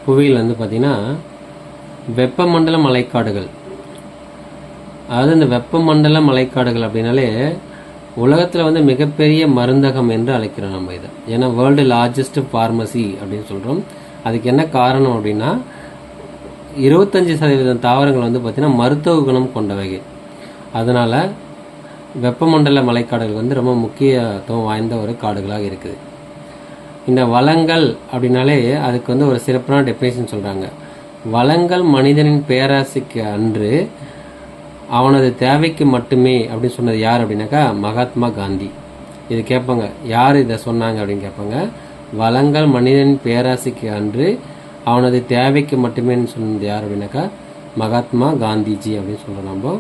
புவியில் வந்து பார்த்திங்கன்னா வெப்பமண்டல மழைக்காடுகள். அதாவது இந்த வெப்பமண்டல மழைக்காடுகள் அப்படின்னாலே உலகத்தில் வந்து மிகப்பெரிய மருந்தகம் என்று அழைக்கிறோம் நம்ம இதை. ஏன்னா வேர்ல்டு லார்ஜஸ்ட் ஃபார்மசி அப்படின்னு சொல்கிறோம். அதுக்கு என்ன காரணம் அப்படின்னா 25% தாவரங்கள் வந்து பார்த்திங்கன்னா மருத்துவ குணம் கொண்டவைகள். அதனால் வெப்பமண்டல மழைக்காடுகள் வந்து ரொம்ப முக்கியத்துவம் வாய்ந்த ஒரு காடுகளாக இருக்குது. இந்த வளங்கள் அப்படின்னாலே அதுக்கு வந்து ஒரு சிறப்பான டெஃபினேஷன் சொல்கிறாங்க. வளங்கள் மனிதனின் பேராசைக்கு அன்று அவனது தேவைக்கு மட்டுமே அப்படின்னு சொன்னது யார் அப்படின்னாக்கா மகாத்மா காந்தி. இது கேட்பாங்க, யார் இதை சொன்னாங்க அப்படின்னு கேட்பாங்க. வளங்கள் மனிதனின் பேராசைக்கு அன்று அவனது தேவைக்கு மட்டுமே சொன்னது யார் அப்படின்னாக்கா மகாத்மா காந்திஜி அப்படின்னு சொல்கிறோம். நம்ம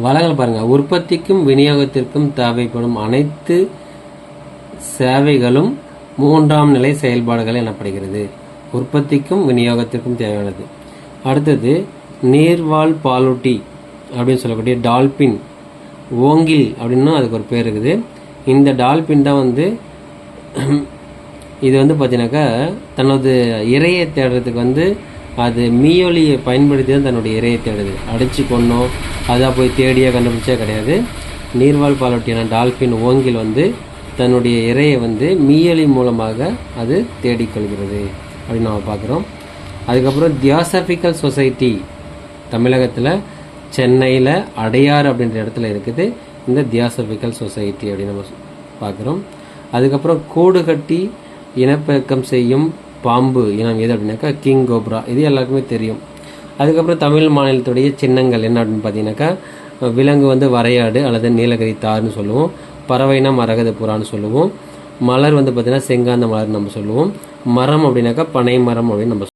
வளங்கள் பாருங்கள், உற்பத்திக்கும் விநியோகத்திற்கும் தேவைப்படும் அனைத்து சேவைகளும் 3ஆம் நிலை செயல்பாடுகள் எனப்படுகிறது. உற்பத்திக்கும் விநியோகத்திற்கும் தேவையானது. அடுத்தது நீர்வாழ் பாலூட்டி அப்படின்னு சொல்லக்கூடிய டால்பின், ஓங்கில் அப்படின்னா அதுக்கு ஒரு பேர் இருக்குது. இந்த டால்பின் தான் வந்து இது வந்து பார்த்தீங்கன்னாக்கா தனது இரையை தேடுறதுக்கு வந்து அது மீயொலியை பயன்படுத்தி தான் தன்னுடைய இரையை தேடுது. அடித்து கொண்டோம் அதாக போய் தேடியாக கண்டுபிடிச்சா கிடையாது. நீர்வாழ் பாலூட்டியான டால்பின் ஓங்கில் வந்து தன்னுடைய இரையை வந்து மீயொலி மூலமாக அது தேடிக்கொள்கிறது அப்படின்னு நம்ம பார்க்குறோம். அதுக்கப்புறம் தியாசபிக்கல் சொசைட்டி தமிழகத்தில் சென்னையில் அடையாறு அப்படின்ற இடத்துல இருக்குது இந்த தியாசபிக்கல் சொசைட்டி அப்படின்னு நம்ம பார்க்குறோம். அதுக்கப்புறம் கூடு கட்டி இனப்பெருக்கம் செய்யும் பாம்பு இனம் எது அப்படின்னாக்கா கிங் கோப்ரா. இது எல்லாருக்குமே தெரியும். அதுக்கப்புறம் தமிழ் மாநிலத்துடைய சின்னங்கள் என்ன அப்படின்னு பார்த்தீங்கன்னாக்கா விலங்கு வந்து வரையாடு அல்லது நீலகிரி தார்னு சொல்லுவோம். பறவைனா மரகத புறான்னு சொல்லுவோம். மலர் வந்து பார்த்திங்கன்னா செங்காந்த மலர்னு நம்ம சொல்லுவோம். மரம் அப்படின்னாக்கா பனை மரம் அப்படின்னு நம்ம